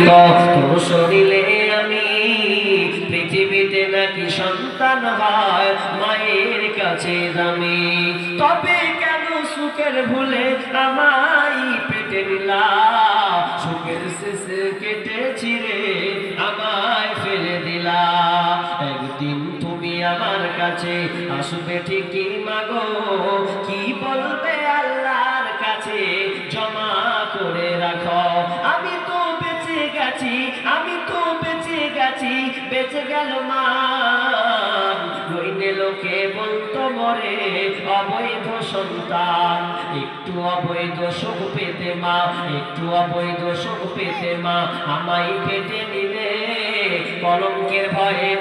তোর শরীরে আমি পৃথিবীতে নাকি সন্তান হয় মায়ের কাছে দামি তবে কেন সুখের ভুলে আমায় পেটে নিলা সুখের শেষে কেটে ছিঁড়ে আমায় ফেলে দিলা একদিন তুমি আমার কাছে আসবে ঠিকই মাগো কি বলবে আল্লাহর কাছে জমা করে রাখো আমি তো বেঁচে গেছি আমি তো বেঁচে গেছি বেঁচে গেল মা নইলে লোকে বলতো মরে অবৈধ সন্তান একটু অবৈধ সুখ পেতে মা একটু অবৈধ সুখ পেতে মা আমায় পেটে নিলে কলঙ্কের ভয়ে